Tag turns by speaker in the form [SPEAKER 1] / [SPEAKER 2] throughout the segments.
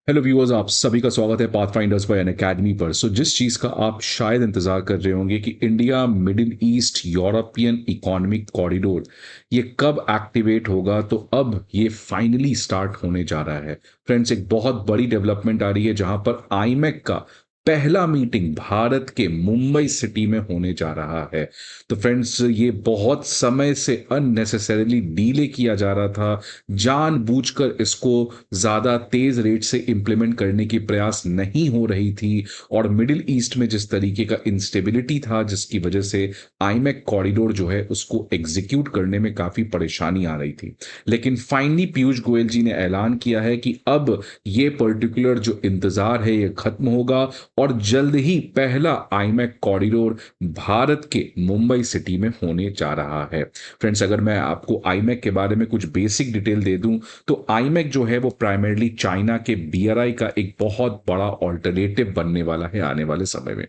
[SPEAKER 1] Hello viewers, आप सभी का स्वागत है पाथफाइंडर्स बाय अनअकैडमी पर। जिस चीज़ का आप शायद इंतज़ार कर रहे होंगे कि India middle east European economic corridor ये कब एक्टिवेट होगा, तो अब ये फाइनली स्टार्ट होने जा रहा है। फ्रेंड्स, एक बहुत बड़ी डेवलपमेंट आ रही है जहां पर आईमेक का पहला मीटिंग भारत के मुंबई सिटी में होने जा रहा है। तो फ्रेंड्स, ये बहुत समय से अननेसेसरीली डीले किया जा रहा था। जानबूझकर इसको ज़्यादा तेज़ रेट से इम्प्लीमेंट करने की प्रयास नहीं हो रही थी, और मिडिल ईस्ट में जिस तरीके का इंस्टेबिलिटी था, जिसकी वजह से आईमेक कॉरिडोर जो है उसको एग्जीक्यूट करने में काफ़ी परेशानी आ रही थी। लेकिन फाइनली पीयूष गोयल जी ने ऐलान किया है कि अब ये पर्टिकुलर जो इंतज़ार है ये खत्म होगा, और जल्द ही पहला आईमेक कॉरिडोर भारत के मुंबई सिटी में होने जा रहा है। फ्रेंड्स, अगर मैं आपको आईमेक के बारे में कुछ बेसिक डिटेल दे दूं, तो आईमेक जो है वो प्राइमरली चाइना के बीआरआई का एक बहुत बड़ा ऑल्टरनेटिव बनने वाला है आने वाले समय में।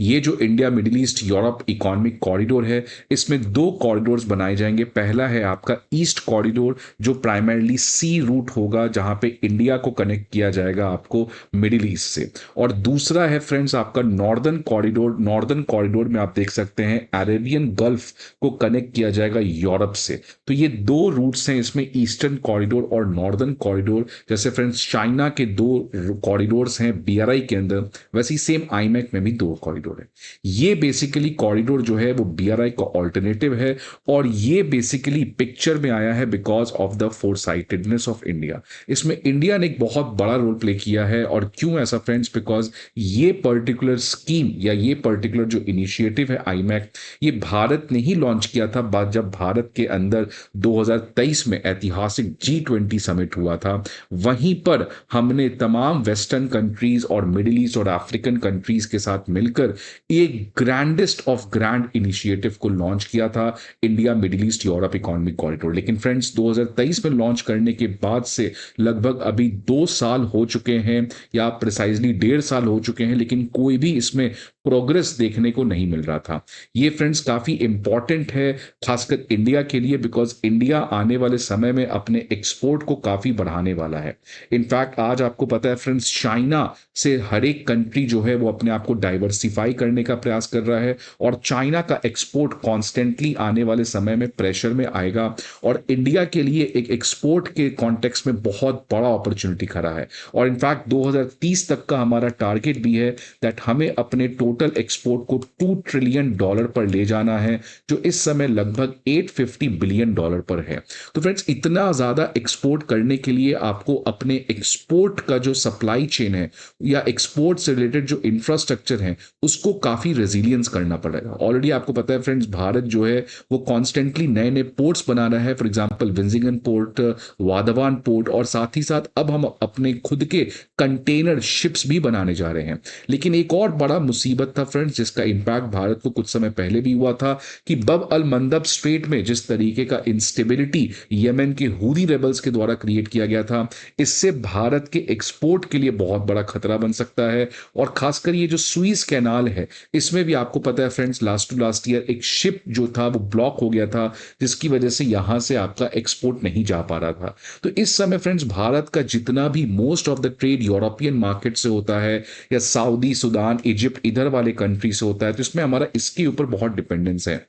[SPEAKER 1] ये जो India middle east Europe economic corridor है, इसमें दो कॉरिडोर्स बनाए जाएंगे। पहला है आपका ईस्ट कॉरिडोर, जो प्राइमरली सी रूट होगा, जहां पे इंडिया को कनेक्ट किया जाएगा आपको मिडिल ईस्ट से। और दूसरा है फ्रेंड्स आपका नॉर्दर्न कॉरिडोर। नॉर्दर्न कॉरिडोर में आप देख सकते हैं अरेबियन गल्फ को कनेक्ट किया जाएगा यूरोप से। तो ये दो रूट्स हैं इसमें, ईस्टर्न कॉरिडोर और नॉर्दर्न कॉरिडोर। जैसे फ्रेंड्स चाइना के दो कॉरिडोर्स हैं बीआरआई के अंदर, वैसे ही सेम आईमेक में भी दो कॉरिडोर है। ये बेसिकली कॉरिडोर जो है वो बीआरआई का ऑल्टरनेटिव है, और ये बेसिकली पिक्चर में आया है because of the foresightedness of India. इसमें इंडिया ने एक बहुत बड़ा रोल प्ले किया है। और क्यों ऐसा फ्रेंड्स? बिकॉज ये पर्टिकुलर स्कीम या ये पर्टिकुलर जो इनिशिएटिव है आईमेक, ये भारत ने ही लॉन्च किया था जब भारत के अंदर 2023 में ऐतिहासिक G20 समिट हुआ था। वहीं पर हमने तमाम वेस्टर्न कंट्रीज और मिडिल ईस्ट और अफ्रीकन कंट्रीज के साथ मिलकर एक ग्रैंडेस्ट ऑफ ग्रैंड इनिशिएटिव को लॉन्च किया था, India middle east Europe economic corridor. लेकिन फ्रेंड्स 2023 में लॉन्च करने के बाद से लगभग अभी 2 साल हो चुके हैं, या प्रिसाइजली 1.5 साल हो चुके हैं, लेकिन कोई भी इसमें प्रोग्रेस देखने को नहीं मिल रहा था। ये फ्रेंड्स काफी इंपॉर्टेंट है, खासकर इंडिया के लिए, बिकॉज इंडिया आने वाले समय में अपने एक्सपोर्ट को काफी बढ़ाने वाला है। इनफैक्ट आज आपको पता है फ्रेंड्स, चाइना से हर एक कंट्री जो है वो अपने आप को डाइवर्सिफाई करने का प्रयास कर रहा है, और चाइना का एक्सपोर्ट कॉन्स्टेंटली आने वाले समय में प्रेशर में आएगा। और इंडिया के लिए एक एक्सपोर्ट के कॉन्टेक्स्ट में बहुत बड़ा अपॉर्चुनिटी खड़ा है। और इनफैक्ट 2030 तक का हमारा टारगेट भी है दैट हमें अपने टोटल एक्सपोर्ट को $2 ट्रिलियन पर ले जाना है, जो इस समय लगभग $850 बिलियन पर है। तो फ्रेंड्स, इतना ज्यादा एक्सपोर्ट करने के लिए आपको अपने एक्सपोर्ट का जो सप्लाई चेन है या एक्सपोर्ट से रिलेटेड जो इंफ्रास्ट्रक्चर है उसको काफी रेजिलियंस करना पड़ेगा। ऑलरेडी आपको पता है फ्रेंड्स, भारत जो है वो कॉन्स्टेंटली नए नए पोर्ट्स बना रहा है। For example Vizhinjam port, Vadhavan port, और साथ ही साथ अब हम अपने खुद के कंटेनर शिप्स भी बनाने जा रहे हैं। लेकिन एक और बड़ा मुसीबत था फ्रेंड्स, जिसका इंपैक्ट भारत को कुछ समय पहले भी हुआ था, कि बब अल मंदब स्ट्रेट में जिस तरीके का इंस्टेबिलिटी यमन के हूदी रेबल्स के द्वारा क्रिएट किया गया था, इससे भारत के एक्सपोर्ट के लिए बहुत बड़ा खतरा बन सकता है। और खासकर ये जो सुइज कैनाल है, इसमें भी आपको पता है friends, last to last year एक शिप जो था वो ब्लॉक हो गया था, जिसकी वजह से यहां से आपका एक्सपोर्ट नहीं जा पा रहा था। तो इस समय फ्रेंड्स, भारत का जितना भी most of the trade European market से होता है, या सऊदी, सुदान, इजिप्ट, इधर वाले कंट्री से होता है, तो इसमें हमारा इसके ऊपर बहुत डिपेंडेंस है।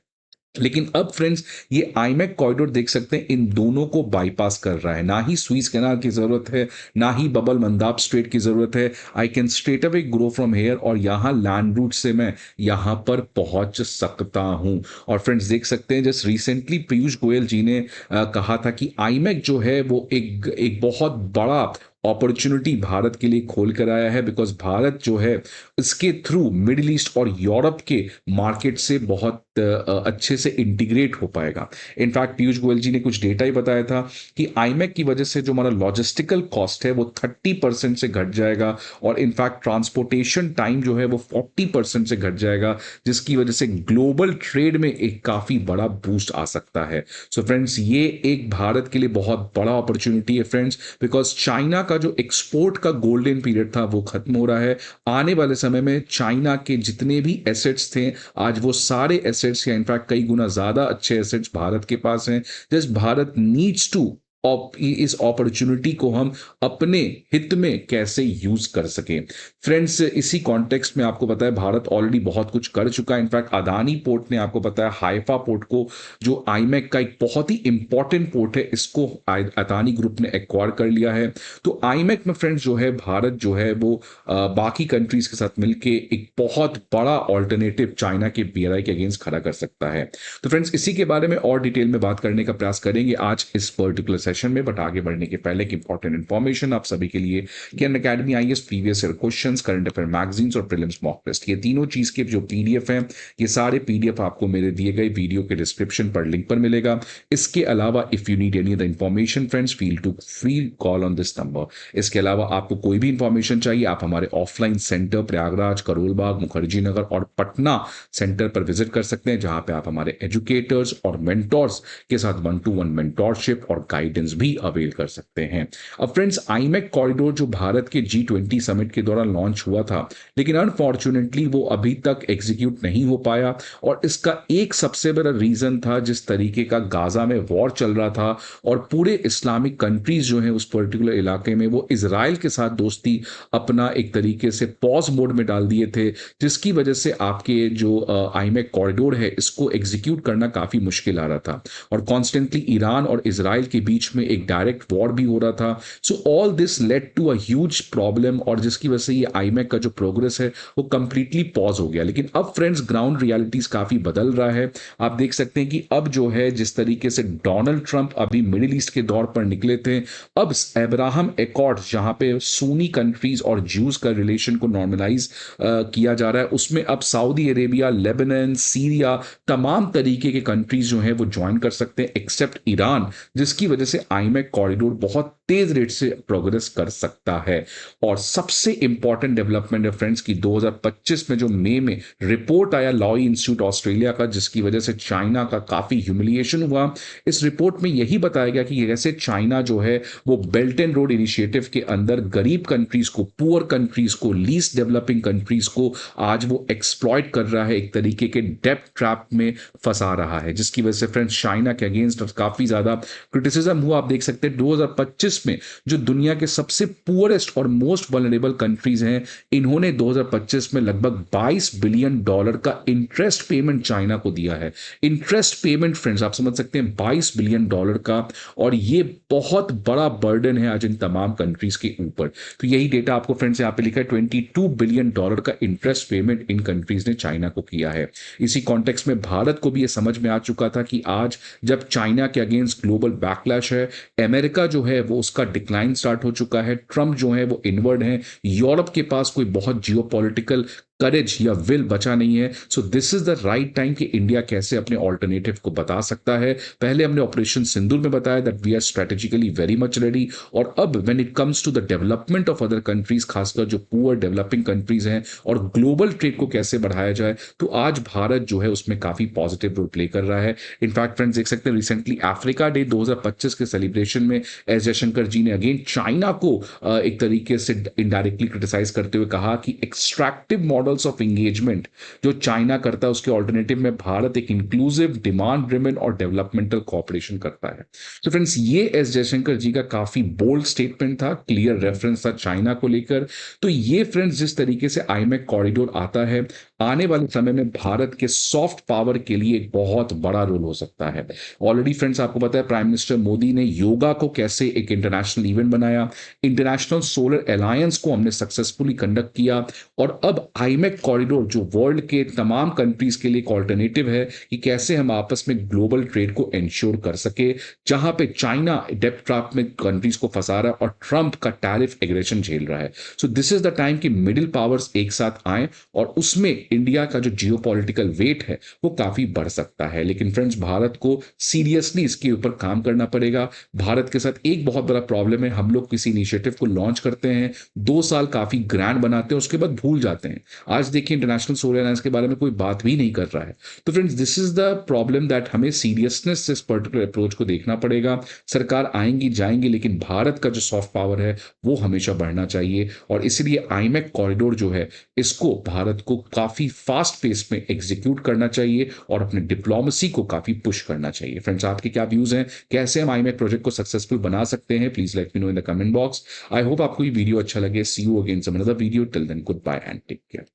[SPEAKER 1] लेकिन अब फ्रेंड्स, ये आईमेक कॉरिडोर देख सकते हैं इन दोनों को बाईपास कर रहा है। ना ही सुइज कैनाल की जरूरत है, ना ही बबल मंदाब स्ट्रेट की जरूरत है। I can straight away grow from here, और यहां लैंड रूट से मैं यहां पर पहुंच सकता हूं। और फ्रेंड्स देख सकते हैं, जस्ट रिसेंटली पीयूष गोयल जी ने कहा था कि आईमेक जो है वो एक बहुत बड़ा अपॉर्चुनिटी भारत के लिए खोल कर आया है, बिकॉज भारत जो है इसके थ्रू मिडिल ईस्ट और यूरोप के मार्केट से बहुत अच्छे से इंटीग्रेट हो पाएगा। इनफैक्ट पीयूष गोयल जी ने कुछ डेटा ही बताया था कि आईमेक की वजह से जो हमारा लॉजिस्टिकल कॉस्ट है वो 30% से घट जाएगा, और इनफैक्ट ट्रांसपोर्टेशन टाइम जो है वो 40% से घट जाएगा, जिसकी वजह से ग्लोबल ट्रेड में एक काफी बड़ा बूस्ट आ सकता है। सो फ्रेंड्स, ये एक भारत के लिए बहुत बड़ा अपॉर्चुनिटी है फ्रेंड्स, बिकॉज चाइना का जो एक्सपोर्ट का गोल्डन पीरियड था वो खत्म हो रहा है। आने वाले समय में चाइना के जितने भी एसेट्स थे, आज वो सारे एसेट्स या इनफैक्ट कई गुना ज्यादा अच्छे एसेट्स भारत के पास हैं। जस्ट भारत नीड्स टू इस अपॉर्चुनिटी को हम अपने हित में कैसे यूज कर सकें। फ्रेंड्स, इसी कॉन्टेक्स्ट में आपको पता है भारत ऑलरेडी बहुत कुछ कर चुका है। इनफैक्ट अदानी पोर्ट ने आपको पता है हाइफा पोर्ट को, जो आईमेक का एक बहुत ही इंपॉर्टेंट पोर्ट है, इसको अदानी ग्रुप ने एक्वायर कर लिया है। तो आईमेक में फ्रेंड्स जो है भारत जो है वो बाकी कंट्रीज के साथ मिलके एक बहुत बड़ा ऑल्टरनेटिव चाइना के बीआरआई के अगेंस्ट खड़ा कर सकता है। तो फ्रेंड्स, इसी के बारे में और डिटेल में बात करने का प्रयास करेंगे आज इस पर्टिकुलर सेशन में। बट आगे बढ़ने के पहले एक इंपॉर्टेंट इंफॉर्मेशन आप सभी के लिए कि Unacademy IAS previous year questions, current affair magazines और प्रीलिम्स मॉक टेस्ट, ये तीनों चीज के जो पीडीएफ हैं, ये सारे पीडीएफ आपको मेरे दिए गए वीडियो के डिस्क्रिप्शन पर लिंक पर मिलेगा। इसके अलावा if you need any other information friends, feel to free call on this number. इसके अलावा आपको कोई भी इंफॉर्मेशन चाहिए, आप हमारे ऑफलाइन सेंटर प्रयागराज, करोलबाग, मुखर्जी नगर और पटना सेंटर पर विजिट कर सकते हैं, जहां पे आप हमारे एजुकेटर्स और मेंटोर्स के साथ 1-to-1 मेंटोरशिप और गाइडेंस भी अवेल कर सकते हैं। अब फ्रेंड्स, आईमेक कॉरिडोर जो भारत के G20 समिट के दौरान लॉन्च हुआ था, लेकिन अनफॉर्चुनेटली वो अभी तक एग्जीक्यूट नहीं हो पाया। और इसका एक सबसे बड़ा रीजन था जिस तरीके का गाजा में वॉर चल रहा था और पूरे इस्लामिक कंट्रीज जो है उस पर्टिकुलर इलाके में वो इजराइल के साथ दोस्ती अपना एक तरीके से पॉज मोड में डाल दिए थे, जिसकी वजह से आपके जो आईमेक कॉरिडोर है इसको एग्जीक्यूट करना काफी मुश्किल आ रहा था। और कॉन्स्टेंटली ईरान और इजराइल के बीच में एक डायरेक्ट वॉर भी हो रहा था। So all this led to a huge problem, और जिसकी वजह से ये आईमेक का जो प्रोग्रेस है वो कंप्लीटली पॉज हो गया। लेकिन अब फ्रेंड्स, ग्राउंड रियलिटीज काफी बदल रहा है। आप देख सकते हैं कि अब जो है जिस तरीके से डोनाल्ड ट्रंप अभी मिडिल ईस्ट के दौर पर निकले थे, अब अब्राहम एकॉर्ड्स जहां पे सुन्नी कंट्रीज और ज्यूज का रिलेशन को नॉर्मलाइज किया जा रहा है, उसमें अब सऊदी अरेबिया, लेबनान, सीरिया, तमाम तरीके के कंट्रीज जो हैं वो ज्वाइन कर सकते हैं एक्सेप्ट ईरान, जिसकी वजह से आईमेक कॉरिडोर बहुत तेज रेट से प्रोग्रेस कर सकता है। और सबसे इंपॉर्टेंट डेवलपमेंट है फ्रेंड्स कि 2025 में जो मई में रिपोर्ट आया लॉई इंस्टीट्यूट ऑस्ट्रेलिया का, जिसकी वजह से चाइना का काफी ह्यूमिलिएशन हुआ। इस रिपोर्ट में यही बताया गया कि कैसे चाइना जो है वो बेल्ट एंड रोड इनिशिएटिव के अंदर गरीब कंट्रीज को, पुअर कंट्रीज को, लीस्ट डेवलपिंग कंट्रीज को आज वो एक्सप्लॉइट कर रहा है, एक तरीके के डेप्थ ट्रैप में फंसा रहा है, जिसकी वजह से फ्रेंड्स चाइना के अगेंस्ट काफी ज्यादा क्रिटिसिज्म हुआ। आप देख सकते हैं 2025 में जो दुनिया के सबसे पुअरेस्ट और मोस्ट वल्नरेबल कंट्रीज हैं, इन्होंने 2025 में लगभग $22 बिलियन का इंटरेस्ट पेमेंट चाइना को दिया है। इंटरेस्ट पेमेंट फ्रेंड्स आप समझ सकते हैं $22 बिलियन का, और ये बहुत बड़ा बर्डन है आज इन तमाम कंट्रीज के ऊपर। तो यही डेटा आपको फ्रेंड्स यहाँ पे लिखा है, $22 बिलियन का इंटरेस्ट पेमेंट इन कंट्रीज ने चाइना को किया है। इसी कॉन्टेक्स्ट में भारत को भी ये समझ में आ चुका था कि आज जब चाइना के अगेंस्ट ग्लोबल बैकलैश है, अमेरिका जो है वो उसका डिक्लाइन स्टार्ट हो चुका है, ट्रंप जो है वो इनवर्ड है, यूरोप के पास कोई बहुत जियोपॉलिटिकल करेज या विल बचा नहीं है। So this is the right time कि इंडिया कैसे अपने ऑल्टरनेटिव को बता सकता है। पहले हमने ऑपरेशन सिंदूर में बताया that we are strategically very much ready, और अब when it comes to the development of other countries, खासकर जो पुअर डेवलपिंग कंट्रीज हैं, और ग्लोबल ट्रेड को कैसे बढ़ाया जाए, तो आज भारत जो है उसमें काफी पॉजिटिव रोल प्ले कर रहा है। इनफैक्ट फ्रेंड्स देख सकते हैं रिसेंटली अफ्रीका डे 2025 के सेलिब्रेशन में एस जयशंकर जी ने अगेन चाइना को एक तरीके से इनडायरेक्टली क्रिटिसाइज करते हुए कहा कि एक्सट्रैक्टिव मॉडल्स ऑफ एंगेजमेंट जो चाइना करता है उसके ऑल्टरनेटिव में भारत एक इंक्लूसिव, डिमांड ड्रिवन और डेवलपमेंटल कोऑपरेशन करता है। तो फ्रेंड्स, ये एस जयशंकर जी का काफी बोल्ड स्टेटमेंट था, क्लियर रेफरेंस था चाइना को लेकर। तो ये फ्रेंड्स जिस तरीके से आईमेक कॉरिडोर आता है, आने वाले समय में भारत के सॉफ्ट पावर के लिए एक बहुत बड़ा रोल हो सकता है। ऑलरेडी फ्रेंड्स आपको पता है प्राइम मिनिस्टर मोदी ने योगा को कैसे एक इंटरनेशनल इवेंट बनाया, इंटरनेशनल सोलर अलायंस को हमने सक्सेसफुली कंडक्ट किया, और अब आईमेक कॉरिडोर जो वर्ल्ड के तमाम कंट्रीज के लिए एक ऑल्टरनेटिव है कि कैसे हम आपस में ग्लोबल ट्रेड को इंश्योर कर सके, जहां पे चाइना डेप्थ ट्रैप में कंट्रीज को फंसा रहा है और ट्रंप का टैरिफ एग्रेशन झेल रहा है। So this is the time कि मिडिल पावर्स एक साथ आए, और उसमें इंडिया का जो जियोपॉलिटिकल वेट है वो काफी बढ़ सकता है। लेकिन फ्रेंड्स, भारत को सीरियसली इसके ऊपर काम करना पड़ेगा। भारत के साथ एक बहुत बड़ा प्रॉब्लम है, हम लोग किसी इनिशिएटिव को लॉन्च करते हैं, 2 साल काफी ग्रैंड बनाते हैं, उसके बाद भूल जाते हैं। आज देखिए इंटरनेशनल सोलर अलायंस के बारे में कोई बात भी नहीं कर रहा है। तो friends, this is the problem that हमें सीरियसनेस से इस पर्टिकुलर अप्रोच को देखना पड़ेगा। सरकार आएंगी जाएंगी, लेकिन भारत का जो सॉफ्ट पावर है वो हमेशा बढ़ना चाहिए, और इसलिए आईमैक कॉरिडोर जो है इसको भारत को काफी फास्ट पेस में एग्जीक्यूट करना चाहिए और अपने डिप्लोमेसी को काफी पुश करना चाहिए। फ्रेंड्स, आपके क्या व्यूज हैं, कैसे हम आईमैक प्रोजेक्ट को सक्सेसफुल बना सकते हैं? Please let me know in the comment box. I hope आपको ये वीडियो अच्छा लगे। See you again some another video. Till then, goodbye and take care.